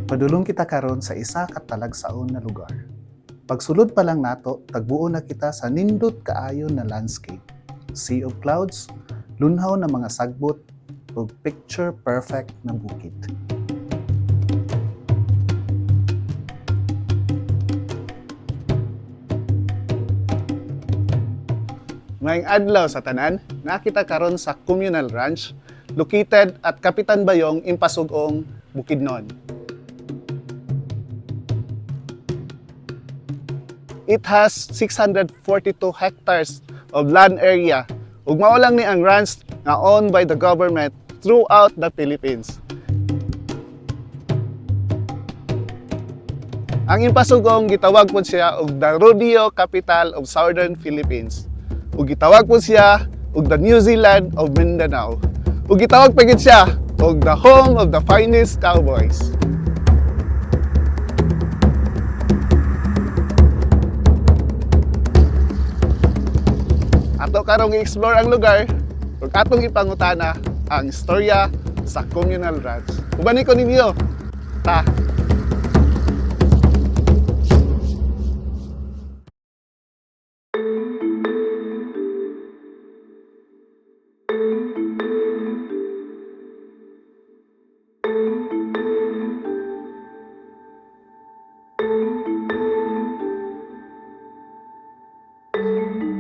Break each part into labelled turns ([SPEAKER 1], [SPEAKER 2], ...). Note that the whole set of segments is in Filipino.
[SPEAKER 1] Padulong kita karon sa isa ka talagsaon na lugar. Pagsulod pa lang nato, tagbuo na kita sa nindot kaayo na landscape. Sea of clouds, lunhaw na mga sagbot, ug picture perfect na bukid. Ngayong adlaw sa tanan, nakita karon sa communal ranch located at Kapitan Bayong, Impasugong, Bukidnon. It has 642 hectares of land area ug mao lang ni ang ranch nga owned by the government throughout the Philippines. Ang Impasugong gitawag po siya og the rodeo capital of Southern Philippines. Ug gitawag po siya og the New Zealand of Mindanao. Ug gitawag pa gid siya og the home of the finest cowboys. Ato karong i-explore ang lugar ug atong ipangutana ang istorya sa communal ranch. Ubani ko ninyo. Ta.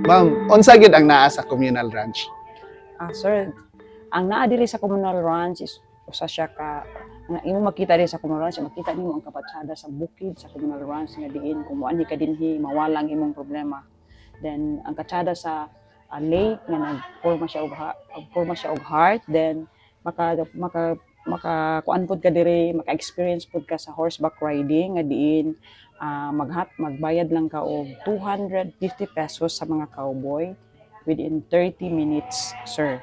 [SPEAKER 1] Ma'am, unsa gid ang naa sa communal ranch?
[SPEAKER 2] Sir, ang naa diri sa communal ranch is usa siya ka nga imo makita diri sa communal ranch, makita nimo ang kapatsada sa bukid sa communal ranch nga diin kung moani ka dinhi mawalang imong problema. Then ang katsada sa lake nga nagporma siya og heart, then maka kuan pud ka diri, maka-experience pud ka sa horseback riding nga diin magbayad lang ka og 250 pesos sa mga cowboy within 30 minutes, sir.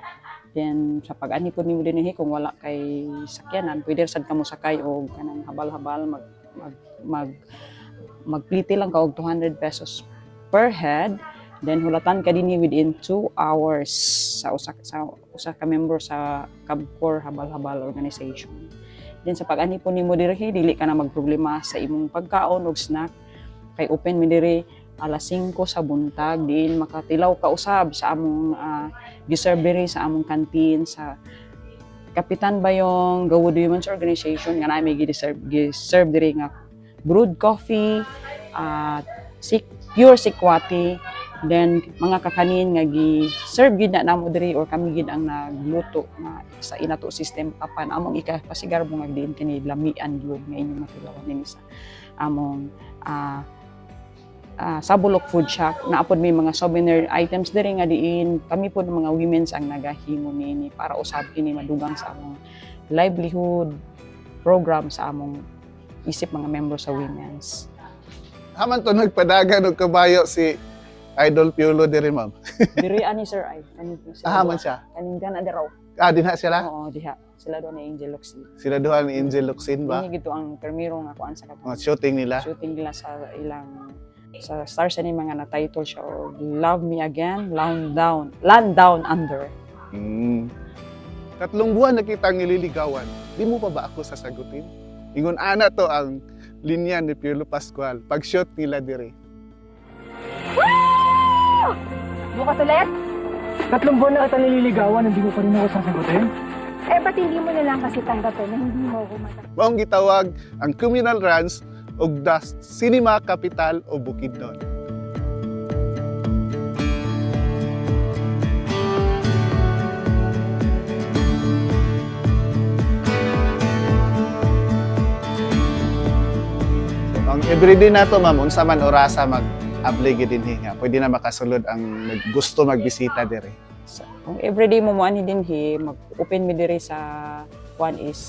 [SPEAKER 2] Then sa pag-ani po nimo dinhi kung wala kay sakyanan, pwede sad ka mo sakay og kanang habal-habal magpliti lang ka og 200 pesos per head. Then hulatan ka dinhi within 2 hours sa usa ka member sa Cabcor Habal-Habal organization. Then sa pag-ani po nimo diri, dili ka na magproblema sa imong pagkaon og snack. Kay open mi diri alas 5 sa buntag, diin makatilaw ka usab sa among giserve diri sa among canteen sa Kapitan Bayong Gawod Women's Organization nga naami giserve diri nga brewed coffee, pure sikwati, then mga kakanin nga gi-serve gid na namo diri or kami gid ang nagluto na sa inato system apan among ikapasigar mo nga diin kini lamian gyud nga inyong matilawan nini sa among Sabulok Food Shack. Naapod may mga souvenir items diri nga diin kami pod mga women's ang nagahimo nini para usab kini madugang sa among livelihood program sa among isip mga member sa women's.
[SPEAKER 1] Haman to nagpadagan og kabayo si Idol Piolo diri, ma'am.
[SPEAKER 2] Diri ani sir ay kanin
[SPEAKER 1] Haman siya.
[SPEAKER 2] kanin gana diraw.
[SPEAKER 1] Dinha sila?
[SPEAKER 2] Oo, diha. Sila doon ni Angel Luxin.
[SPEAKER 1] Sila duha ni Angel Luxin ba?
[SPEAKER 2] Ini gito ang permiro nga kuan sa katong
[SPEAKER 1] Mga shooting nila.
[SPEAKER 2] shooting nila sa ilang sa stars ni mga na title siya og Love Me Again, Land Down Under.
[SPEAKER 1] Tatlong buwan na kitang nililigawan. Di mo pa ba ako sasagutin? Ingon ana to ang linya ni Piolo Pascual pag-shoot nila diri.
[SPEAKER 3] Bukas ulit?
[SPEAKER 4] 3 buwan na kita nililigawan, hindi mo pa rin ako sasagutin?
[SPEAKER 3] Ba't hindi mo na lang kasi tanggapin na hindi mo ako matanggap?
[SPEAKER 1] Maong gitawag ang communal ranch og the cinema capital o Bukidnon. Ang everyday nato, ma'am, unsa man orasa mag-apply gid dinhi nga pwede na makasulod ang gusto magbisita dire.
[SPEAKER 2] Kung everyday mo moani dinhi, mag-open mi diri sa kuan is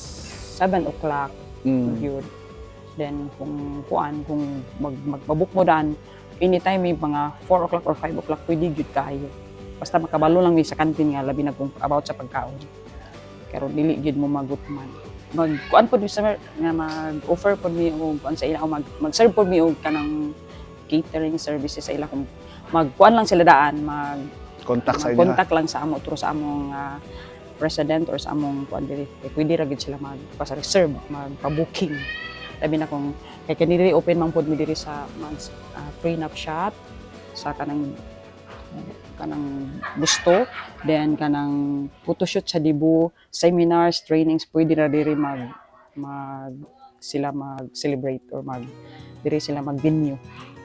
[SPEAKER 2] 7 o'clock yun. Then kung magpabook mo dan, anytime may mga 4 o'clock or 5 o'clock pwede gyud kayo. Basta makabalo lang mi sa canteen nga labi na kung about sa pagkaon. Pero dili gyud mo magutman. Kuan pod sa nga mag-offer pod mi og kuan sa ila o mag-serve pod mi og kanang catering services sa ila kung magkuan lang sila daan,
[SPEAKER 1] Contact sa inyo.
[SPEAKER 2] contact lang sa amo through sa among president or sa among kuan diri. Pwede ra gid sila magpa-reserve, magpa-booking. Labi na kung kay kanili open man pod mi diri sa free nap shot sa kanang gusto, then kanang photoshoot sa Dibu, seminars, trainings, pwede na diri sila mag-celebrate or diri sila mag-venue.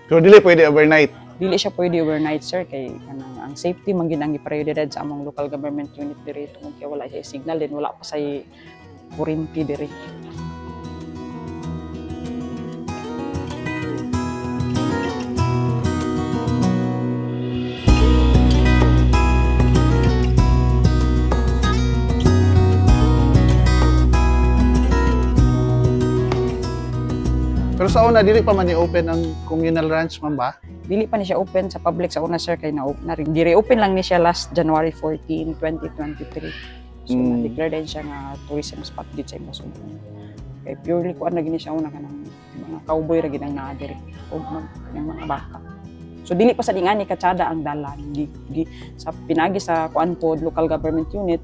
[SPEAKER 1] Pero dili pwede overnight.
[SPEAKER 2] Dili siya pwede overnight, sir, kay kanang ang safety man gid ang i-prioridad sa among local government unit diri tungod kay wala siya signal, din wala pa say kuryente diri.
[SPEAKER 1] Pero sa una, dili pa man i-open ang communal ranch, ma'am ba?
[SPEAKER 2] Dili pa ni siya open sa public sa una, sir, kay di-reopen lang ni siya last January 14, 2023. So na-declare din siya nga tourism spot dito sa Imosog. Kay purely kuan na gini siya una kanang mga cowboy ra gid ang naa diri o ng mga baka. So dili pa sa dingani katsada ang dalan. Sa pinagi sa kuan pod local government unit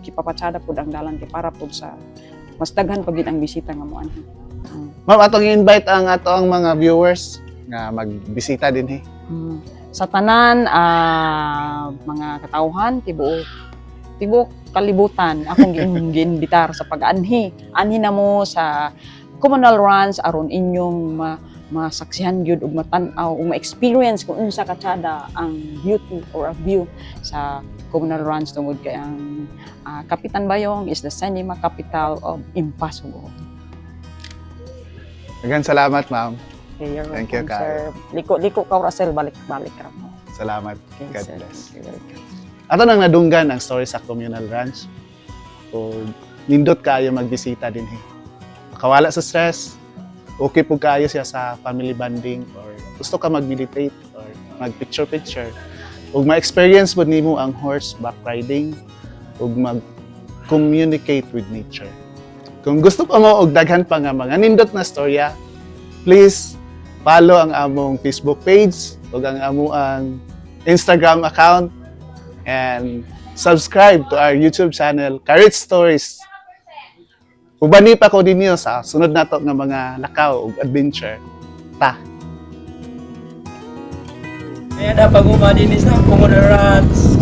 [SPEAKER 2] gipapatsada pod ang dalan kay para pod sa mas daghan pa gid ang bisita nga mo anhi.
[SPEAKER 1] Ma'am, atong i-invite ang mga viewers nga magbisita din
[SPEAKER 2] Sa tanan mga katawhan tibuok kalibutan akong giinbitar sa pag-anhi na mo sa communal runs aron inyong masaksihan gyud ug matan-aw ug ma-experience kung unsa katsada ang beauty or a view sa communal runs tungod kay ang Kapitan Bayong is the cinema capital of Impasugo.
[SPEAKER 1] Daghang salamat, ma'am.
[SPEAKER 2] Okay, you're
[SPEAKER 1] Thank you,
[SPEAKER 2] welcome, sir. Liko ka Russell, balik ra mo.
[SPEAKER 1] Salamat.
[SPEAKER 2] Okay,
[SPEAKER 1] God
[SPEAKER 2] sir.
[SPEAKER 1] bless.
[SPEAKER 2] You're welcome.
[SPEAKER 1] Ato nang nadunggan ang story sa communal ranch. So, nindot kayo magbisita din. Makawala sa stress. Okay po kayo siya sa family bonding or gusto ka mag-meditate or mag-picture-picture. Ug ma-experience mo nimo ang horseback riding ug mag-communicate with nature. Kung gusto pa mo og daghan pa nga mga nindot na storya, please follow ang among Facebook page ug ang among Instagram account and subscribe to our YouTube channel, Courage Stories. Ubani pa ko dinyo sa sunod nato nga mga lakaw ug adventure.
[SPEAKER 4] Kaya na pag umadinis na, Communal Rats.